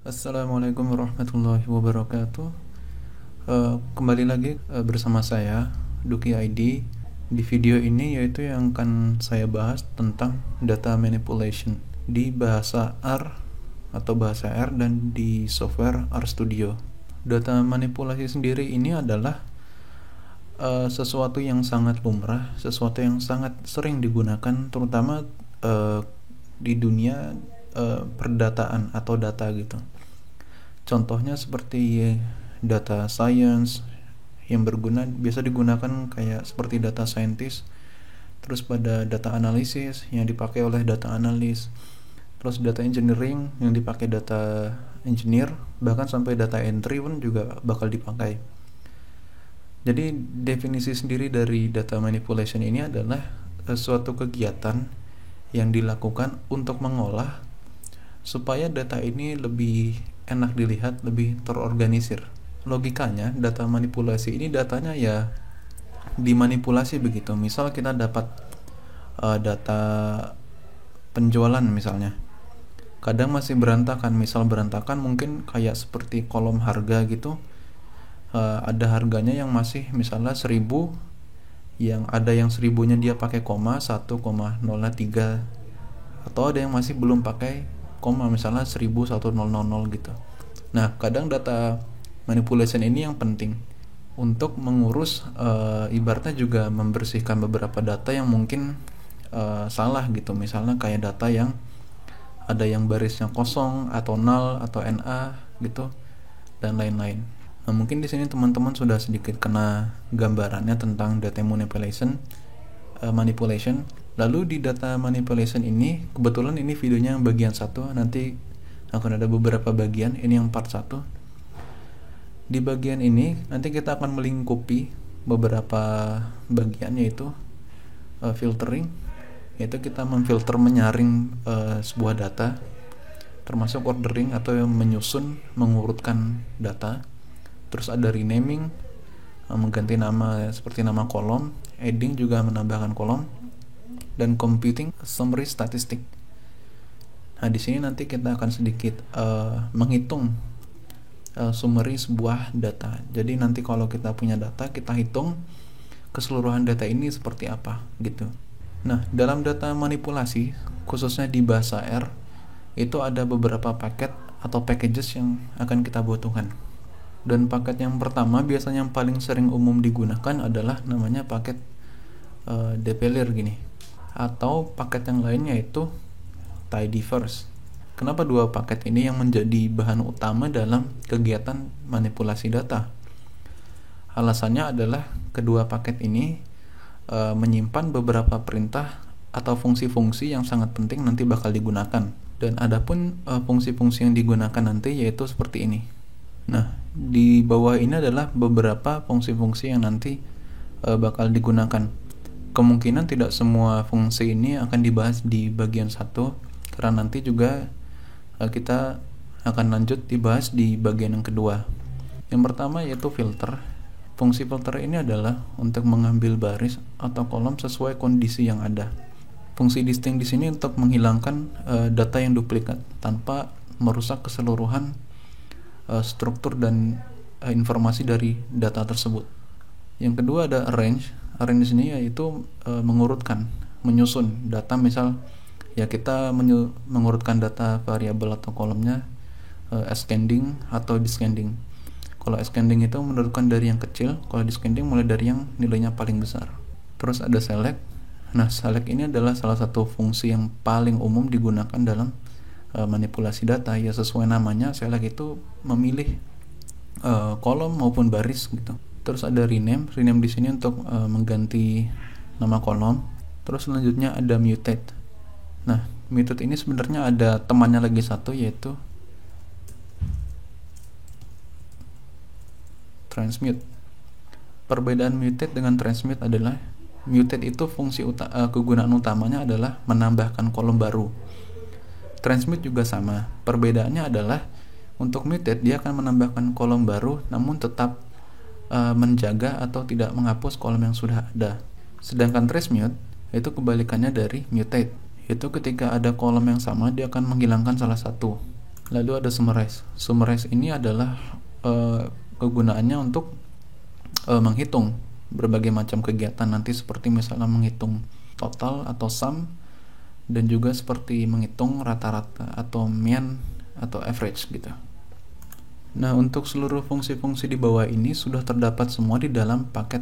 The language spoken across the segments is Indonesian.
Assalamualaikum warahmatullahi wabarakatuh. Kembali lagi bersama saya Duki ID. Di video ini yaitu yang akan saya bahas tentang data manipulation di bahasa R atau bahasa R dan di software RStudio. Data manipulasi sendiri ini adalah sesuatu yang sangat lumrah, sesuatu yang sangat sering digunakan terutama di dunia perdataan atau data gitu. Contohnya seperti data science yang biasa digunakan kayak seperti data scientist, terus pada data analysis yang dipakai oleh data analis, terus data engineering yang dipakai data engineer, bahkan sampai data entry pun juga bakal dipakai. Jadi definisi sendiri dari data manipulation ini adalah suatu kegiatan yang dilakukan untuk mengolah supaya data ini lebih enak dilihat, lebih terorganisir. Logikanya, data manipulasi ini datanya ya dimanipulasi begitu. Misal kita dapat data penjualan misalnya. Kadang masih berantakan, misal berantakan mungkin kayak seperti kolom harga gitu. Ada harganya yang masih misalnya 1000, yang ada yang 1000-nya dia pakai koma 1,03, atau ada yang masih belum pakai koma misalnya 1100 gitu. Nah, kadang data manipulation ini yang penting untuk mengurus ibaratnya juga membersihkan beberapa data yang mungkin salah gitu. Misalnya kayak data yang ada yang barisnya kosong atau null atau NA gitu dan lain-lain. Nah, mungkin di sini teman-teman sudah sedikit kena gambarannya tentang data manipulation. Lalu di data manipulation ini, kebetulan ini videonya yang bagian 1, nanti akan ada beberapa bagian, ini yang part 1. Di bagian ini nanti kita akan melingkupi beberapa bagian, yaitu filtering, yaitu kita memfilter, menyaring sebuah data, termasuk ordering atau menyusun, mengurutkan data. Terus ada renaming, mengganti nama seperti nama kolom, adding juga menambahkan kolom, dan computing summary statistic. Nah, di sini nanti kita akan sedikit menghitung summary sebuah data. Jadi nanti kalau kita punya data, kita hitung keseluruhan data ini seperti apa gitu. Nah, dalam data manipulasi, khususnya di bahasa R, itu ada beberapa paket atau packages yang akan kita butuhkan. Dan paket yang pertama biasanya yang paling sering umum digunakan adalah namanya paket depeler gini, atau paket yang lainnya itu tidyverse. Kenapa dua paket ini yang menjadi bahan utama dalam kegiatan manipulasi data? Alasannya adalah kedua paket ini menyimpan beberapa perintah atau fungsi-fungsi yang sangat penting nanti bakal digunakan. Dan adapun fungsi-fungsi yang digunakan nanti yaitu seperti ini. Nah, di bawah ini adalah beberapa fungsi-fungsi yang nanti bakal digunakan. Kemungkinan tidak semua fungsi ini akan dibahas di bagian 1, karena nanti juga kita akan lanjut dibahas di bagian yang kedua. Yang pertama yaitu filter. Fungsi filter ini adalah untuk mengambil baris atau kolom sesuai kondisi yang ada. Fungsi distinct di sini untuk menghilangkan data yang duplikat tanpa merusak keseluruhan struktur dan informasi dari data tersebut. Yang kedua ada arrange. Arrange di sini yaitu mengurutkan, menyusun data. Misal ya kita mengurutkan data variabel atau kolomnya ascending atau descending. Kalau ascending itu menurunkan dari yang kecil, kalau descending mulai dari yang nilainya paling besar. Terus ada select. Nah, select ini adalah salah satu fungsi yang paling umum digunakan dalam manipulasi data. Ya sesuai namanya, select itu memilih kolom maupun baris gitu. Terus ada rename. Rename di sini untuk mengganti nama kolom. Terus selanjutnya ada mutate. Nah, mutate ini sebenarnya ada temannya lagi satu, yaitu transmute. Perbedaan mutate dengan transmute adalah mutate itu fungsi kegunaan utamanya adalah menambahkan kolom baru. Transmute juga sama. Perbedaannya adalah untuk mutate dia akan menambahkan kolom baru namun tetap menjaga atau tidak menghapus kolom yang sudah ada. Sedangkan transmute itu kebalikannya dari mutate, yaitu ketika ada kolom yang sama dia akan menghilangkan salah satu. Lalu ada summarize. Summarize ini adalah kegunaannya untuk menghitung berbagai macam kegiatan nanti, seperti misalnya menghitung total atau sum, dan juga seperti menghitung rata-rata atau mean atau average gitu. Nah, untuk seluruh fungsi-fungsi di bawah ini sudah terdapat semua di dalam paket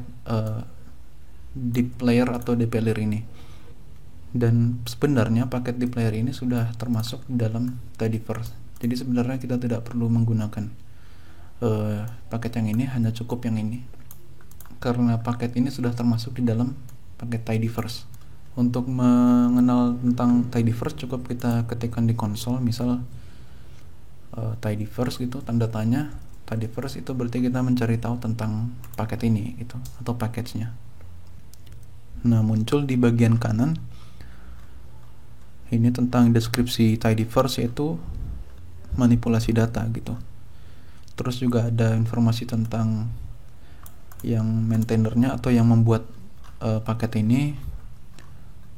dplyr atau dplyr ini. Dan sebenarnya paket dplyr ini sudah termasuk di dalam tidyverse. Jadi sebenarnya kita tidak perlu menggunakan paket yang ini, hanya cukup yang ini. Karena paket ini sudah termasuk di dalam paket tidyverse. Untuk mengenal tentang tidyverse cukup kita ketikkan di konsol, misal tidyverse gitu, tanda tanya tidyverse, itu berarti kita mencari tahu tentang paket ini gitu, atau package-nya. Nah, muncul di bagian kanan ini tentang deskripsi tidyverse, yaitu manipulasi data gitu. Terus juga ada informasi tentang yang maintainernya atau yang membuat paket ini.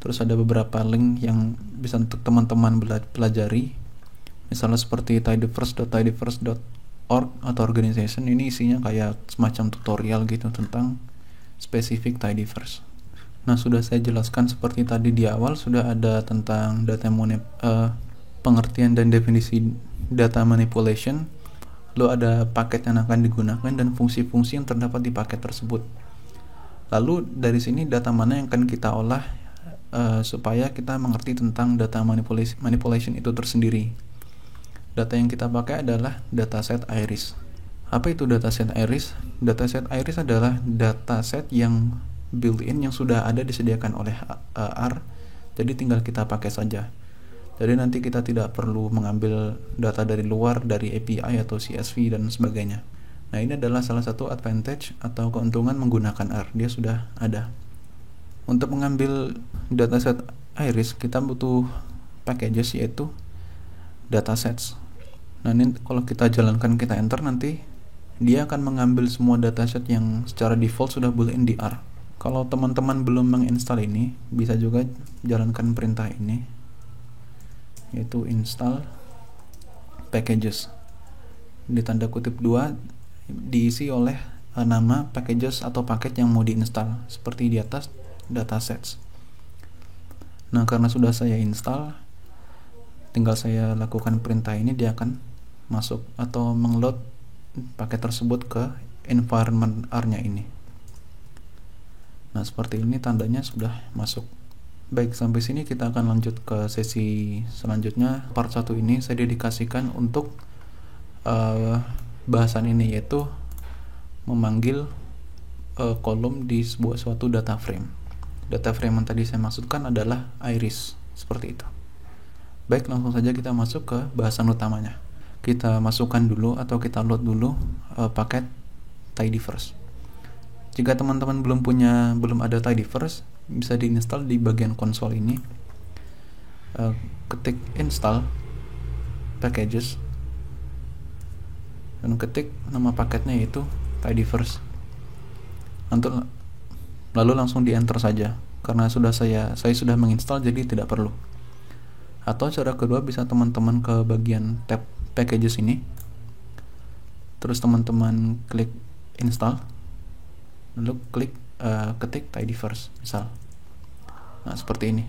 Terus ada beberapa link yang bisa untuk teman-teman pelajari, misalnya seperti tidyverse.org atau organization. Ini isinya kayak semacam tutorial gitu tentang spesifik tidyverse. Nah, sudah saya jelaskan seperti tadi di awal, sudah ada tentang pengertian dan definisi data manipulation, lalu ada paket yang akan digunakan dan fungsi-fungsi yang terdapat di paket tersebut. Lalu dari sini data mana yang akan kita olah supaya kita mengerti tentang data manipulation itu tersendiri. Data yang kita pakai adalah dataset iris. Apa itu dataset iris? Dataset iris adalah dataset yang built-in yang sudah ada disediakan oleh R, jadi tinggal kita pakai saja. Jadi nanti kita tidak perlu mengambil data dari luar, dari API atau CSV dan sebagainya. Nah, ini adalah salah satu advantage atau keuntungan menggunakan R, dia sudah ada. Untuk mengambil dataset iris kita butuh packages, yaitu datasets. Nah, ini kalau kita jalankan, kita enter, nanti dia akan mengambil semua dataset yang secara default sudah built-in di R. Kalau teman-teman belum menginstal ini, bisa juga jalankan perintah ini, yaitu install packages. Di tanda kutip 2 diisi oleh nama packages atau paket yang mau diinstal, seperti di atas datasets. Nah, karena sudah saya install, tinggal saya lakukan perintah ini, dia akan masuk atau mengload paket tersebut ke environment R-nya ini. Nah, seperti ini tandanya sudah masuk. Baik, sampai sini kita akan lanjut ke sesi selanjutnya. Part 1 ini saya dedikasikan untuk bahasan ini, yaitu memanggil kolom di suatu data frame. Data frame yang tadi saya maksudkan adalah iris, seperti itu. Baik, langsung saja kita masuk ke bahasan utamanya. Kita masukkan dulu atau kita load dulu paket tidyverse. Jika teman-teman belum ada tidyverse, bisa diinstal di bagian konsol ini. Ketik install packages dan ketik nama paketnya, yaitu tidyverse. Lalu langsung di enter saja, karena saya sudah menginstal, jadi tidak perlu. Atau cara kedua, bisa teman-teman ke bagian tab packages ini, terus teman-teman klik install, lalu klik ketik tidyverse misal. Nah, seperti ini.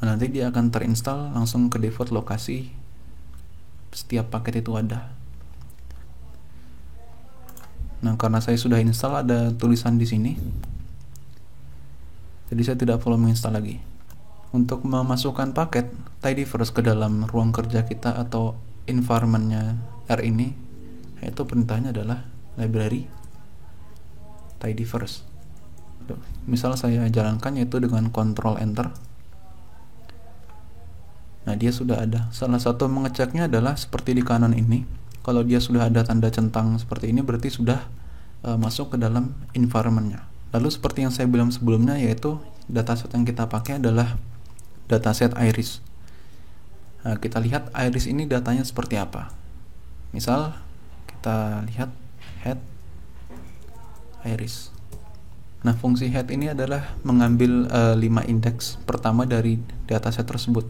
Nah, nanti dia akan terinstall langsung ke default lokasi setiap paket itu ada. Nah, karena saya sudah install, ada tulisan di sini, jadi saya tidak perlu menginstal lagi. Untuk memasukkan paket tidyverse ke dalam ruang kerja kita atau environment-nya R ini, yaitu perintahnya adalah library tidyverse. Misal saya jalankan, yaitu dengan Ctrl Enter. Nah, dia sudah ada. Salah satu mengeceknya adalah seperti di kanan ini. Kalau dia sudah ada tanda centang seperti ini, berarti sudah masuk ke dalam environment-nya. Lalu seperti yang saya bilang sebelumnya, yaitu dataset yang kita pakai adalah dataset iris. Nah, kita lihat iris ini datanya seperti apa. Misal kita lihat head iris. Nah, fungsi head ini adalah mengambil 5 indeks pertama dari dataset tersebut.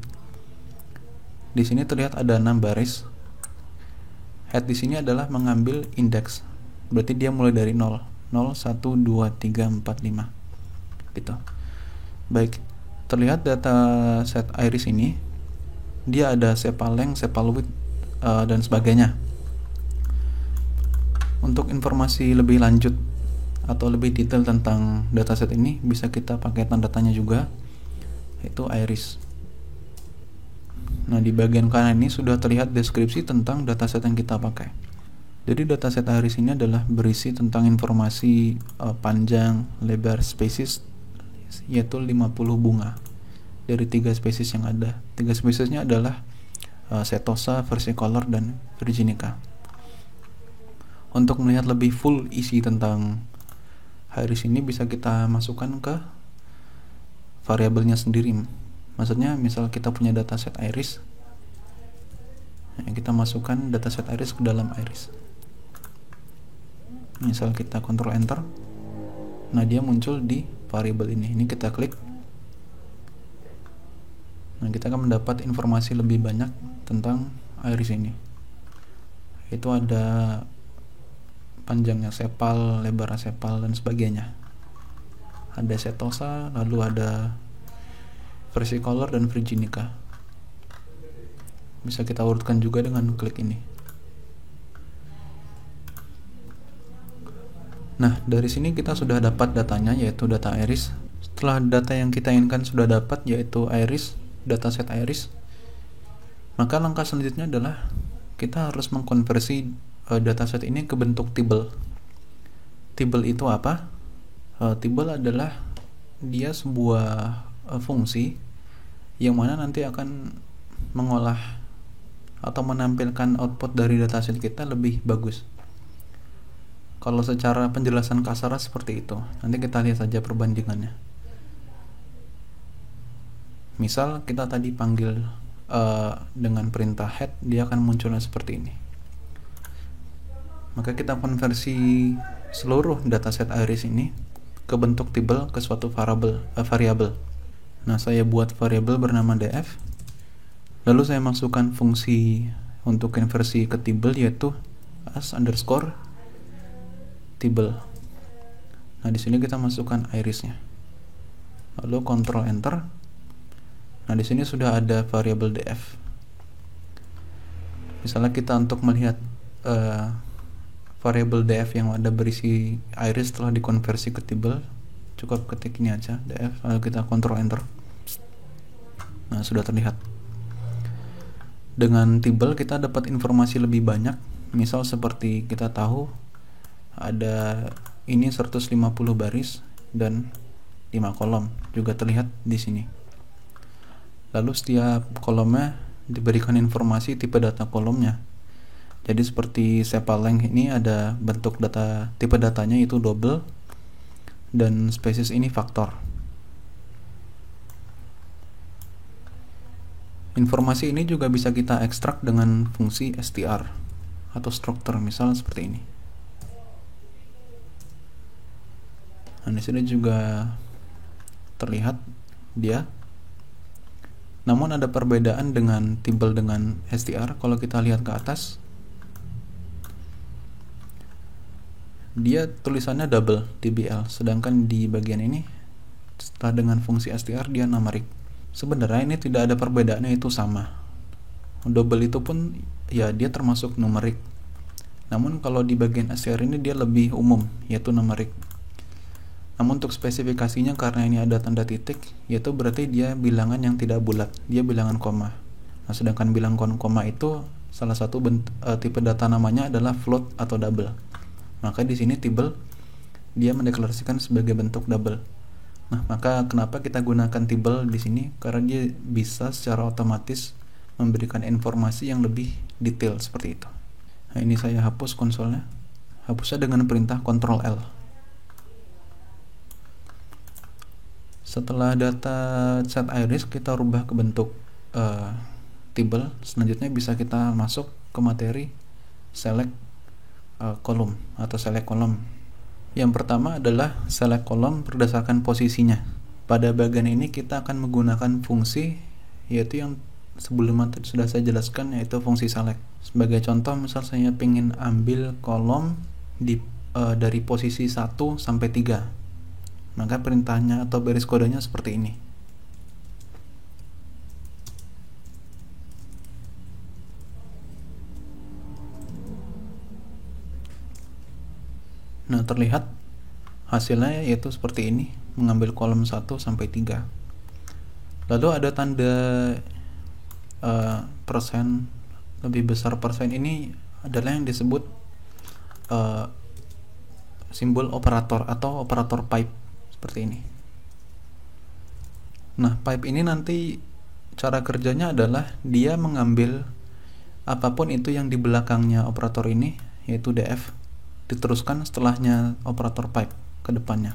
Di sini terlihat ada 6 baris. Head di sini adalah mengambil indeks. Berarti dia mulai dari 0. 0, 1, 2, 3, 4, 5. Gitu. Baik, terlihat data set iris ini dia ada sepal length, sepal width, dan sebagainya. Untuk informasi lebih lanjut atau lebih detail tentang dataset ini bisa kita pakai tanda tanya juga, yaitu iris. Nah, di bagian kanan ini sudah terlihat deskripsi tentang dataset yang kita pakai. Jadi dataset iris ini adalah berisi tentang informasi panjang, lebar spesies, yaitu 50 bunga dari 3 spesies yang ada. 3 spesiesnya adalah Setosa, versicolor, dan virginica. Untuk melihat lebih full isi tentang iris ini bisa kita masukkan ke variabelnya sendiri. Maksudnya misal kita punya dataset iris, kita masukkan dataset iris ke dalam iris. Misal kita Ctrl Enter, nah dia muncul di variabel ini. Ini kita klik. Nah, kita akan mendapat informasi lebih banyak tentang iris ini. Itu ada panjangnya sepal, lebar sepal, dan sebagainya. Ada Setosa, lalu ada versicolor dan virginica. Bisa kita urutkan juga dengan klik ini. Nah, dari sini kita sudah dapat datanya, yaitu data iris. Setelah data yang kita inginkan sudah dapat, yaitu iris, dataset iris, maka langkah selanjutnya adalah kita harus mengkonversi dataset ini ke bentuk table. Table itu apa? Table adalah dia sebuah fungsi yang mana nanti akan mengolah atau menampilkan output dari dataset kita lebih bagus. Kalau secara penjelasan kasar seperti itu. Nanti kita lihat saja perbandingannya. Misal kita tadi panggil dengan perintah head, dia akan munculnya seperti ini. Maka kita konversi seluruh dataset iris ini ke bentuk table, ke suatu variabel. Nah, saya buat variabel bernama df. Lalu saya masukkan fungsi untuk konversi ke table, yaitu as_table. Nah, di sini kita masukkan irisnya. Lalu Ctrl Enter. Nah, di sini sudah ada variabel df. Misalnya kita untuk melihat variabel df yang ada berisi iris telah dikonversi ke table, cukup ketik ini aja, df, lalu kita Ctrl Enter. Nah, sudah terlihat. Dengan table kita dapat informasi lebih banyak. Misal seperti kita tahu ada ini 150 baris dan 5 kolom, juga terlihat di sini. Lalu setiap kolomnya diberikan informasi tipe data kolomnya. Jadi seperti sepal length ini ada bentuk data, tipe datanya itu double, dan spesies ini faktor. Informasi ini juga bisa kita ekstrak dengan fungsi str atau structure, misal seperti ini. Nah, di sini juga terlihat dia. Namun ada perbedaan dengan table dengan str. Kalau kita lihat ke atas, dia tulisannya double tbl, sedangkan di bagian ini setelah dengan fungsi str dia numeric. Sebenarnya ini tidak ada perbedaannya, itu sama. Double itu pun ya dia termasuk numeric. Namun kalau di bagian str ini dia lebih umum, yaitu numeric. Namun untuk spesifikasinya karena ini ada tanda titik, yaitu berarti dia bilangan yang tidak bulat, dia bilangan koma. Nah, sedangkan bilangan koma itu salah satu tipe data namanya adalah float atau double. Maka di sini table dia mendeklarasikan sebagai bentuk double. Nah, maka kenapa kita gunakan table di sini? Karena dia bisa secara otomatis memberikan informasi yang lebih detail seperti itu. Nah, ini saya hapus konsolnya. Hapusnya dengan perintah Ctrl L. Setelah data set iris kita rubah ke bentuk table, selanjutnya bisa kita masuk ke materi select kolom atau select kolom. Yang pertama adalah select kolom berdasarkan posisinya. Pada bagian ini kita akan menggunakan fungsi yaitu yang sebelumnya sudah saya jelaskan, yaitu fungsi select. Sebagai contoh, misal saya ingin ambil kolom dari posisi 1 sampai 3, maka perintahnya atau baris kodenya seperti ini. Nah, terlihat hasilnya yaitu seperti ini, mengambil kolom 1 sampai 3. Lalu ada tanda persen, lebih besar persen, ini adalah yang disebut simbol operator atau operator pipe seperti ini. Nah, pipe ini nanti cara kerjanya adalah dia mengambil apapun itu yang di belakangnya operator ini, yaitu df, diteruskan setelahnya operator pipe ke depannya.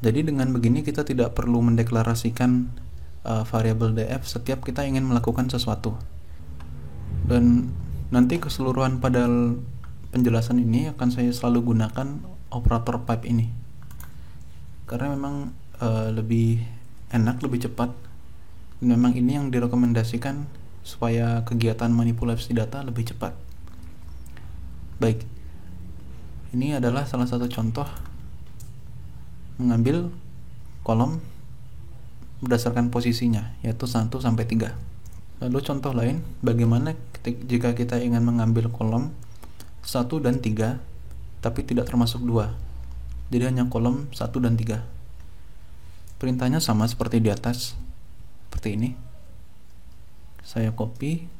Jadi dengan begini kita tidak perlu mendeklarasikan variabel df setiap kita ingin melakukan sesuatu. Dan nanti keseluruhan pada penjelasan ini akan saya selalu gunakan operator pipe ini, karena memang lebih enak, lebih cepat. Dan memang ini yang direkomendasikan supaya kegiatan manipulasi data lebih cepat. Baik, ini adalah salah satu contoh mengambil kolom berdasarkan posisinya, yaitu 1 sampai 3. Lalu contoh lain, bagaimana jika kita ingin mengambil kolom 1 dan 3 tapi tidak termasuk 2, jadi hanya kolom 1 dan 3. Perintahnya sama seperti di atas, seperti ini. Saya copy,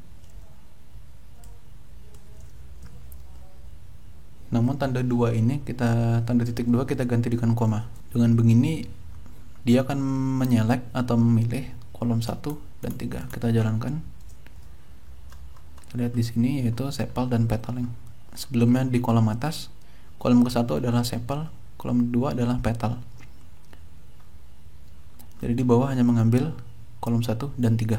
namun tanda 2 ini tanda titik 2 kita ganti dengan koma. Dengan begini dia akan menyelect atau memilih kolom 1 dan 3. Kita jalankan. Lihat di sini yaitu sepal dan petaling. Sebelumnya di kolom atas, kolom ke-1 adalah sepal, kolom 2 adalah petal. Jadi di bawah hanya mengambil kolom 1 dan 3.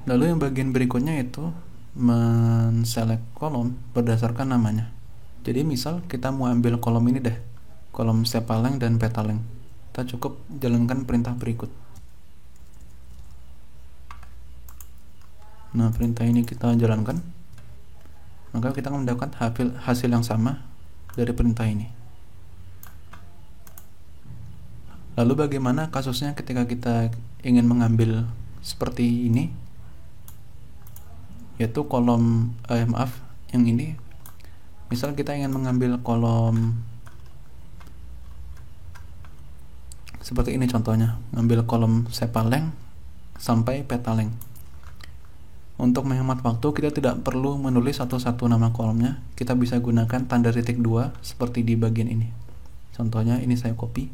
Lalu yang bagian berikutnya itu men-select kolom berdasarkan namanya. Jadi misal kita mau ambil kolom ini deh, kolom sepaleng dan petaleng. Kita cukup jalankan perintah berikut. Nah, perintah ini kita jalankan, maka kita akan mendapatkan hasil yang sama dari perintah ini. Lalu bagaimana kasusnya ketika kita ingin mengambil seperti ini, yaitu kolom yang ini. Misal kita ingin mengambil kolom seperti ini contohnya, ngambil kolom sepaleng sampai petaleng. Untuk menghemat waktu, kita tidak perlu menulis satu-satu nama kolomnya. Kita bisa gunakan tanda titik 2 seperti di bagian ini. Contohnya ini saya copy,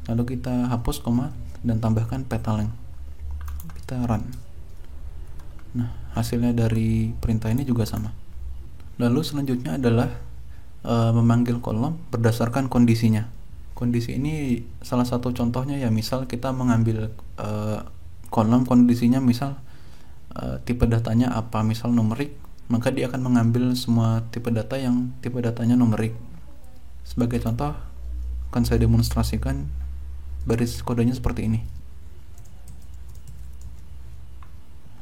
lalu kita hapus koma dan tambahkan petaleng. Kita run. Nah, hasilnya dari perintah ini juga sama. Lalu selanjutnya adalah memanggil kolom berdasarkan kondisinya. Kondisi ini salah satu contohnya ya, misal kita mengambil kolom kondisinya, misal tipe datanya apa, misal numerik, maka dia akan mengambil semua tipe data yang tipe datanya numerik. Sebagai contoh akan saya demonstrasikan baris kodenya seperti ini.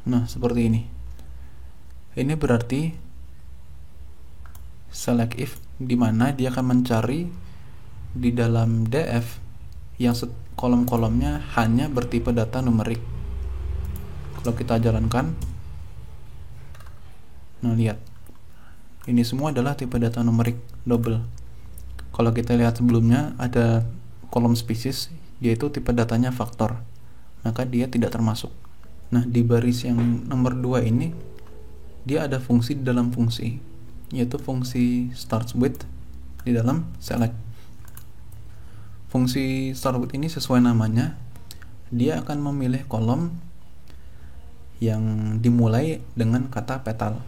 Nah, seperti ini. Ini berarti select if, di mana dia akan mencari di dalam df yang kolom-kolomnya hanya bertipe data numerik. Kalau kita jalankan, nah lihat, ini semua adalah tipe data numerik double. Kalau kita lihat sebelumnya ada kolom spesies, yaitu tipe datanya faktor, maka dia tidak termasuk. Nah, di baris yang nomor 2 ini dia ada fungsi di dalam fungsi, yaitu fungsi starts with di dalam select. Fungsi start with ini sesuai namanya, dia akan memilih kolom yang dimulai dengan kata petal,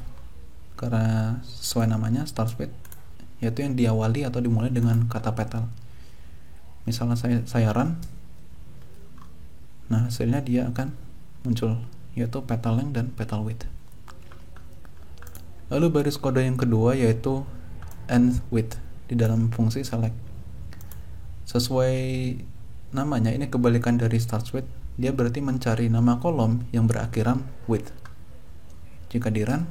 karena sesuai namanya starts with, yaitu yang diawali atau dimulai dengan kata petal. Misalnya saya run, nah hasilnya dia akan muncul, yaitu petaleng dan petal with. Lalu baris kode yang kedua yaitu end with di dalam fungsi select. Sesuai namanya ini kebalikan dari starts with, dia berarti mencari nama kolom yang berakhiran with. Jika di run,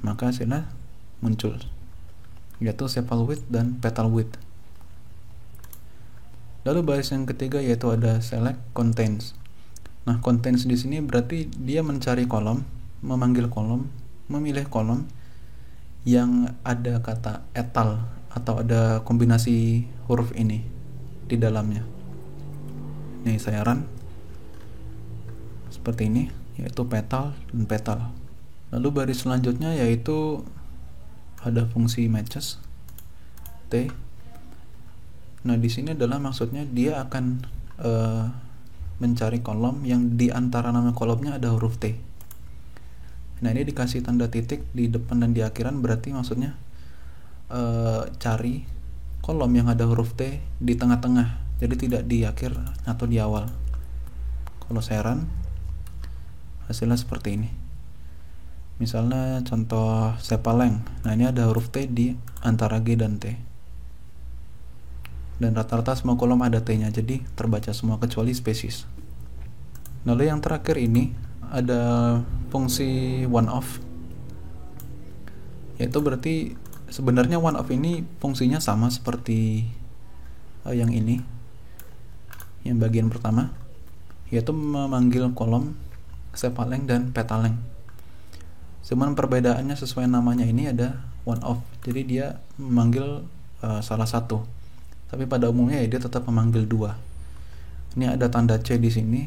maka hasilnya muncul, yaitu sepal with dan petal with. Lalu baris yang ketiga yaitu ada select contains. Nah, contains di sini berarti dia mencari kolom, memanggil kolom, memilih kolom yang ada kata etal atau ada kombinasi huruf ini di dalamnya. Nih saya run seperti ini, yaitu petal dan petal. Lalu baris selanjutnya yaitu ada fungsi matches T. Nah, di sini adalah maksudnya dia akan mencari kolom yang di antara nama kolomnya ada huruf T. Nah, ini dikasih tanda titik di depan dan di akhiran, berarti maksudnya cari kolom yang ada huruf T di tengah-tengah, jadi tidak di akhir atau di awal. Kalau saya run, hasilnya seperti ini. Misalnya contoh sepaleng, nah ini ada huruf T di antara G dan T, dan rata-rata semua kolom ada T-nya, jadi terbaca semua kecuali spesies. Lalu yang terakhir ini ada fungsi one of, yaitu berarti sebenarnya one of ini fungsinya sama seperti yang ini, yang bagian pertama, yaitu memanggil kolom sepaleng dan petaleng. Cuman perbedaannya sesuai namanya ini ada one of, jadi dia memanggil salah satu, tapi pada umumnya ya dia tetap memanggil dua. Ini ada tanda C di sini.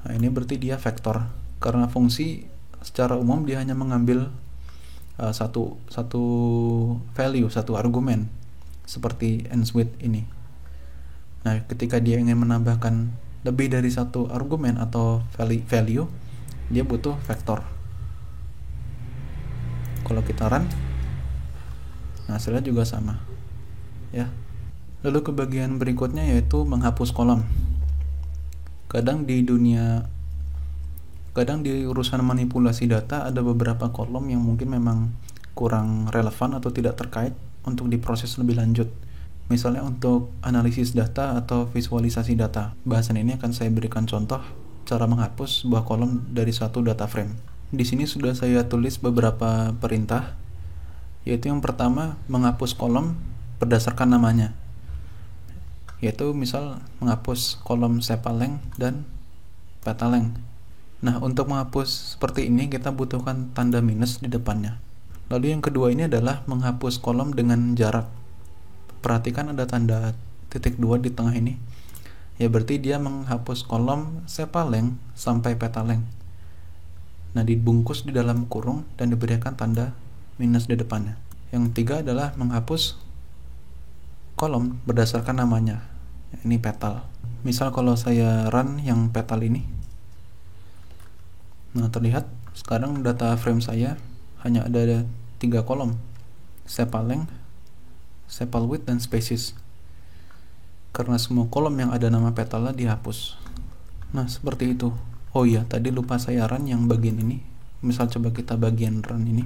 Nah, ini berarti dia vektor, karena fungsi secara umum dia hanya mengambil satu value, satu argumen, seperti ends with ini. Nah, ketika dia ingin menambahkan lebih dari satu argumen atau value, dia butuh vektor. Kalau kita run, nah hasilnya juga sama, ya. Lalu ke bagian berikutnya yaitu menghapus kolom. Kadang di urusan manipulasi data ada beberapa kolom yang mungkin memang kurang relevan atau tidak terkait untuk diproses lebih lanjut. Misalnya untuk analisis data atau visualisasi data. Bahasan ini akan saya berikan contoh cara menghapus sebuah kolom dari satu data frame. Di sini sudah saya tulis beberapa perintah, yaitu yang pertama menghapus kolom berdasarkan namanya, yaitu misal menghapus kolom sepaleng dan petaleng. Nah, untuk menghapus seperti ini kita butuhkan tanda minus di depannya. Lalu yang kedua ini adalah menghapus kolom dengan jarak. Perhatikan ada tanda titik 2 di tengah ini, ya berarti dia menghapus kolom sepaleng sampai petaleng. Nah, dibungkus di dalam kurung dan diberikan tanda minus di depannya. Yang ketiga adalah menghapus kolom berdasarkan namanya. Ini petal. Misal kalau saya run yang petal ini, nah terlihat sekarang data frame saya hanya ada 3 kolom, sepaleng, sepal with, dan species, karena semua kolom yang ada nama petalnya dihapus. Nah, seperti itu. Oh iya, tadi lupa saya run yang bagian ini. Misal coba kita bagian run ini,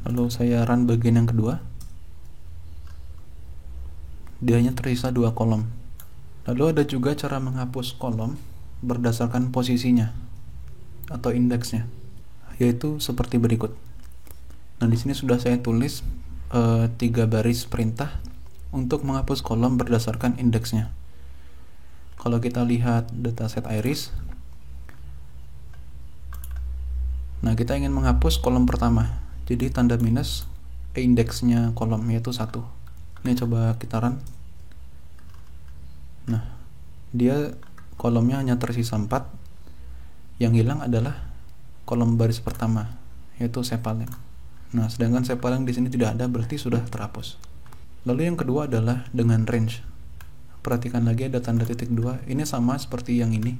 lalu saya run bagian yang kedua, dia hanya tersisa 2 kolom. Lalu ada juga cara menghapus kolom berdasarkan posisinya atau indeksnya, yaitu seperti berikut. Nah, di sini sudah saya tulis 3 baris perintah untuk menghapus kolom berdasarkan indeksnya. Kalau kita lihat dataset iris, nah kita ingin menghapus kolom pertama, jadi tanda minus indeksnya kolom yaitu 1. Ini coba kita run. Nah, dia kolomnya hanya tersisa 4. Yang hilang adalah kolom baris pertama, yaitu sepaleng. Nah, sedangkan sepaleng di sini tidak ada, berarti sudah terhapus. Lalu yang kedua adalah dengan range. Perhatikan lagi ada tanda titik 2. Ini sama seperti yang ini,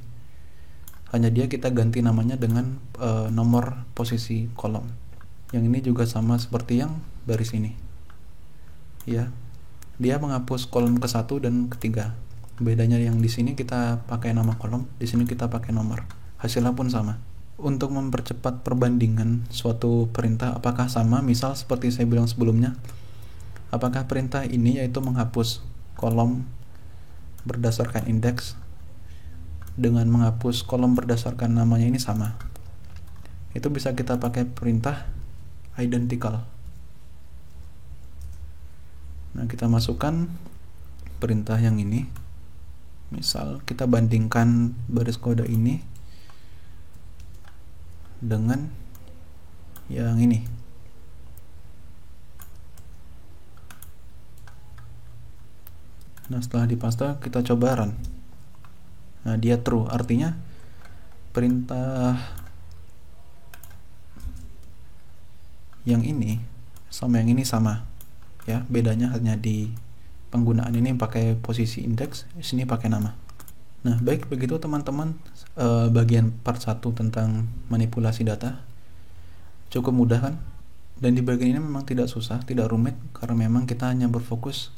hanya dia kita ganti namanya dengan nomor posisi kolom. Yang ini juga sama seperti yang baris ini, ya. Dia menghapus kolom ke-1 dan ke-3. Bedanya yang di sini kita pakai nama kolom, di sini kita pakai nomor. Hasilnya pun sama. Untuk mempercepat perbandingan suatu perintah apakah sama, misal seperti saya bilang sebelumnya, apakah perintah ini yaitu menghapus kolom berdasarkan indeks dengan menghapus kolom berdasarkan namanya ini sama. Itu bisa kita pakai perintah identical. Nah, kita masukkan perintah yang ini. Misal kita bandingkan baris kode ini dengan yang ini. Nah, setelah dipaste kita coba run. Nah, dia true, artinya perintah yang ini sama yang ini sama ya, bedanya hanya di penggunaan ini pakai posisi indeks, sini pakai nama. Nah, baik, begitu teman-teman, bagian part 1 tentang manipulasi data cukup mudah kan, dan di bagian ini memang tidak susah, tidak rumit, karena memang kita hanya berfokus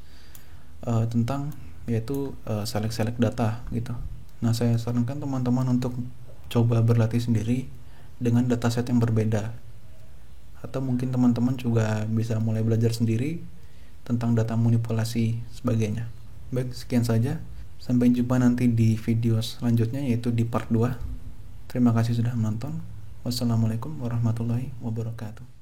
tentang yaitu select data gitu. Nah, saya sarankan teman-teman untuk coba berlatih sendiri dengan dataset yang berbeda, atau mungkin teman-teman juga bisa mulai belajar sendiri tentang data manipulasi sebagainya. Baik, sekian saja, sampai jumpa nanti di video selanjutnya yaitu di part 2. Terima kasih sudah menonton. Wassalamualaikum warahmatullahi wabarakatuh.